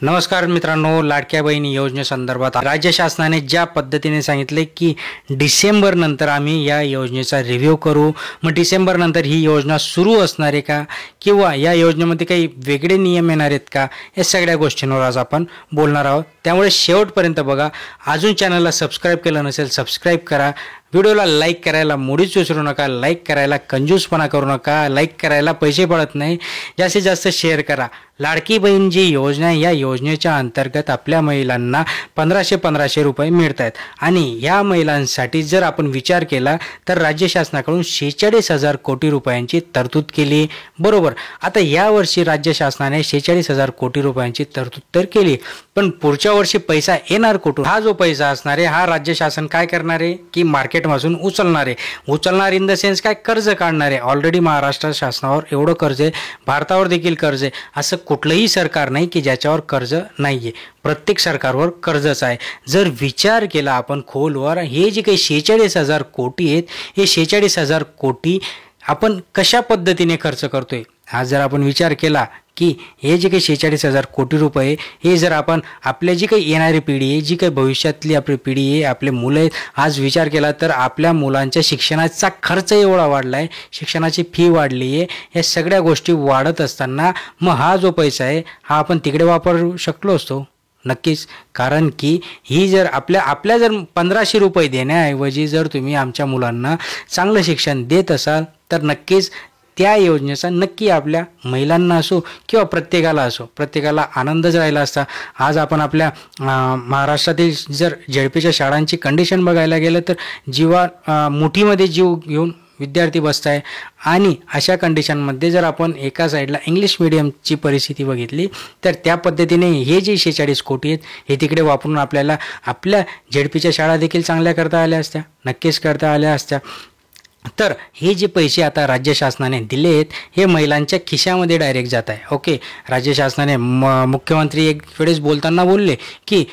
नमस्कार मित्रांनो, लाडक्या बहिणी योजनेसंदर्भात राज्य शासनाने ज्या पद्धतीने सांगितले की डिसेंबर नंतर आम्ही या योजनेचा रिव्ह्यू करू. मग डिसेंबर नंतर ही योजना सुरू असणार आहे का, किंवा या योजनेमध्ये काही वेगळे नियम येणार आहेत का, या सगळ्या गोष्टींवर आज आपण बोलणार आहोत. त्यामुळे शेवटपर्यंत बघा. अजून चॅनलला सबस्क्राईब केलं नसेल सबस्क्राईब करा. व्हिडिओला लाईक करायला मुळीच विसरू नका. लाईक करायला कंजूसपणा करू नका. लाईक करायला पैसे पडत नाही. जास्तीत जास्त शेअर करा. लाडकी बहीण जी योजना आहे, या योजनेच्या अंतर्गत आपल्या महिलांना 1500 रुपये मिळत आहेत. आणि या महिलांसाठी जर आपण विचार केला तर राज्य शासनाकडून 46,000 कोटी रुपयांची तरतूद केली. बरोबर. आता यावर्षी राज्य शासनाने 46,000 कोटी रुपयांची तरतूद तर केली, पण पुढच्या वर्षी पैसा येणार कुठून? हा जो पैसा असणार आहे हा राज्य शासन काय करणार आहे की मार्केटमधून उचलणार आहे. उचलणार इन द सेन्स काय, कर्ज काढणार आहे. ऑलरेडी महाराष्ट्र शासनावर एवढं कर्ज आहे, भारतावर देखील कर्ज आहे. असं कुठलंही सरकार नाही की ज्याच्यावर कर्ज नाही आहे. प्रत्येक सरकारवर कर्जच आहे. जर विचार केला आपण खोलवर, हे जे काही 46,000 कोटी आहेत, हे 46,000 कोटी आपण कशा पद्धतीने खर्च करतोय. आज जर आपण विचार केला की हे जे काही 46,000 कोटी रुपये, हे जर आपण आपल्या जी काही येणारी पिढी आहे, जी काही भविष्यातली आपली पिढी आहे, आपले मुलं आहेत, आज विचार केला तर आपल्या मुलांच्या शिक्षणाचा खर्च एवढा वाढला आहे, शिक्षणाची फी वाढली आहे. या सगळ्या गोष्टी वाढत असताना मग हा जो पैसा आहे हा आपण तिकडे वापरू शकलो असतो नक्कीच. कारण की ही जर आपल्या जर 1500 रुपये देण्याऐवजी जर तुम्ही आमच्या मुलांना चांगलं शिक्षण देत असाल तर नक्कीच त्या योजनेचा नक्की आपल्या महिलांना असो किंवा प्रत्येकाला आनंदच राहिला असता. आज आपण आपल्या महाराष्ट्रातील जर झेडपीच्या शाळांची कंडिशन बघायला गेलं तर मुठीमध्ये जीव घेऊन विद्यार्थी बसत आहे. आणि अशा कंडिशनमध्ये जर आपण एका साईडला इंग्लिश मिडियमची परिस्थिती बघितली तर त्या पद्धतीने हे जे 46 कोटी आहेत हे तिकडे वापरून आपल्याला आपल्या झेडपीच्या शाळा देखील चांगल्या करता आल्या असत्या, नक्कीच करता आल्या असत्या. तर हे जे पैसे आता राज्य शासनाने दिले आहेत हे महिलांच्या खिशामध्ये डायरेक्ट जात आहे. ओके. राज्य शासनाने मुख्यमंत्री एक वेळेस बोलताना बोलले की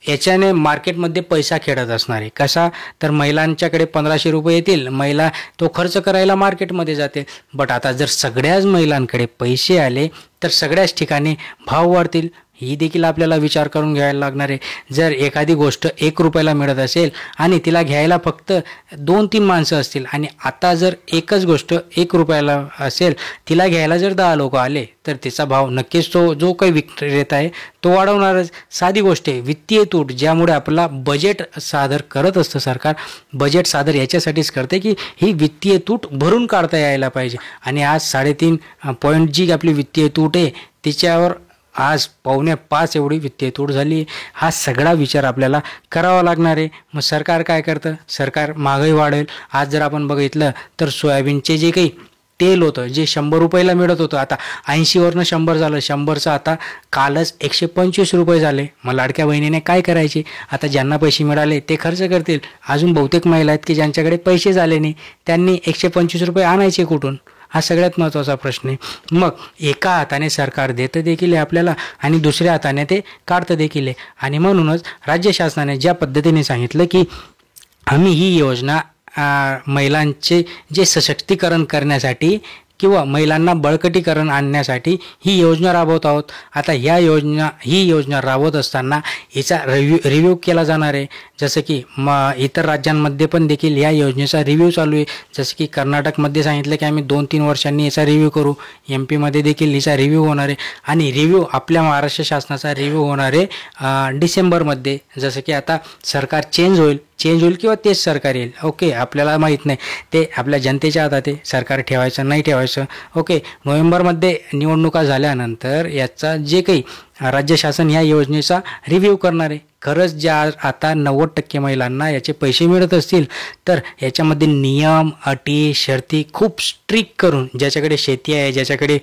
याच्याने मार्केटमध्ये पैसा खेळत असणार आहे. कसा, तर महिलांच्याकडे 1500 रुपये येतील, महिला तो खर्च करायला मार्केटमध्ये जाते. बट आता जर सगळ्याच महिलांकडे पैसे आले तर सगळ्याच ठिकाणी भाव वाढतील. ही देखील आपल्याला विचार करून घ्यायला लागणार आहे. जर एखादी गोष्ट 1 रुपयाला मिळत असेल आणि तिला घ्यायला फक्त 2-3 माणसं असतील, आणि आता जर एकच गोष्ट 1 रुपयाला असेल, तिला घ्यायला जर 10 लोक आले तर तिचा भाव नक्कीच तो जो काही विक्रेता आहे तो वाढवणारच. साधी गोष्ट आहे, वित्तीय तूट, ज्यामुळे आपला बजेट सादर करत असतं सरकार. बजेट सादर याच्यासाठीच करते की ही वित्तीय तूट भरून काढता यायला पाहिजे. आणि आज 3.5 पॉईंट जी आपली वित्तीय तूट आहे तिच्यावर आज 4.25 एवढी वित्तीय तूट झाली. हा सगळा विचार आपल्याला करावा लागणार आहे. मग सरकार काय करतं, सरकार महागाई वाढेल. आज जर आपण बघितलं तर सोयाबीनचे जे काही तेल होतं जे 100 रुपयाला मिळत होतं, आता 80वरनं 100 झालं. 100चं आता कालच 125 रुपये झाले. मग लाडक्या बहिणीने काय करायचे, आता ज्यांना पैसे मिळाले ते खर्च करतील. अजून बहुतेक महिला आहेत की ज्यांच्याकडे पैसे झाले नाही, त्यांनी 125 रुपये आणायचे कुठून, हा सगळ्यात महत्त्वाचा प्रश्न आहे. मग एका हाताने सरकार देतं देखील आहे आपल्याला आणि दुसऱ्या हाताने ते काढतं देखील आहे. आणि म्हणूनच राज्य शासनाने ज्या पद्धतीने सांगितलं की आम्ही ही योजना महिलांचे जे सशक्तीकरण करण्यासाठी किंवा महिलांना बळकटीकरण आणण्यासाठी ही योजना राबवत आहोत. आता ही योजना राबवत असताना हिचा रिव्ह्यू केला जाणार आहे. जसं की इतर राज्यांमध्ये पण देखील या योजनेचा रिव्ह्यू चालू आहे. जसं की कर्नाटकमध्ये सांगितलं की आम्ही 2-3 वर्षांनी याचा रिव्ह्यू करू. MP मध्ये देखील हिचा रिव्ह्यू होणार आहे. आणि रिव्ह्यू आपल्या महाराष्ट्र शासनाचा रिव्ह्यू होणार आहे डिसेंबरमध्ये. जसं की आता सरकार चेंज होईल किंवा तेच सरकार येईल. ओके. आपल्याला माहीत नाही, ते आपल्या जनतेच्या हातात आहे सरकार ठेवायचं नाही ठेवायचं. ओके. नोव्हेंबरमध्ये निवडणुका झाल्यानंतर याचा जे काही राज्य शासन या योजनेचा रिव्ह्यू करणार आहे. खरंच ज्या आता 90% महिलांना याचे पैसे मिळत असतील तर याच्यामध्ये नियम, अटी, शर्ती खूप स्ट्रिक्ट करून, ज्याच्याकडे शेती आहे, ज्याच्याकडे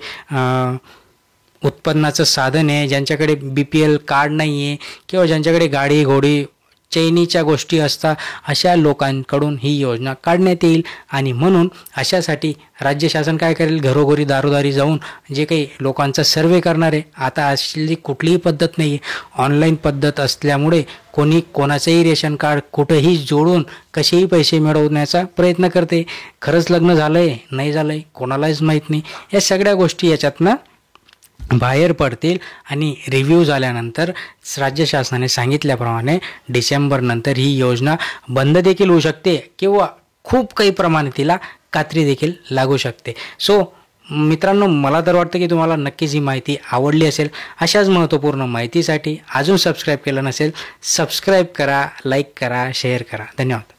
उत्पन्नाचं साधन आहे, ज्यांच्याकडे BPL कार्ड नाही आहे किंवा ज्यांच्याकडे गाडी घोडी चैनीच्या गोष्टी असतात, अशा लोकांकडून ही योजना काढण्यात येईल. आणि म्हणून अशासाठी राज्य शासन काय करेल, घरोघरी दारोदारी जाऊन जे काही लोकांचा सर्वे करणार आहे. आता असली कुठलीही पद्धत नाही आहे, ऑनलाईन पद्धत असल्यामुळे कोणी कोणाचंही रेशन कार्ड कुठेही जोडून कसेही पैसे मिळवण्याचा प्रयत्न करते. खरंच लग्न झालं आहे नाही झालं आहे कोणालाच माहीत नाही. या सगळ्या गोष्टी याच्यातनं बाहेर पडतील आणि रिव्ह्यू झाल्यानंतर राज्य शासनाने सांगितल्याप्रमाणे डिसेंबरनंतर ही योजना बंद देखील होऊ शकते किंवा खूप काही प्रमाणे तिला कात्री देखील लागू शकते. सो मित्रांनो, मला तर वाटतं की तुम्हाला नक्कीच ही माहिती आवडली असेल. अशाच महत्त्वपूर्ण माहितीसाठी अजून सबस्क्राईब केलं नसेल, सबस्क्राईब करा, लाईक करा, शेअर करा. धन्यवाद.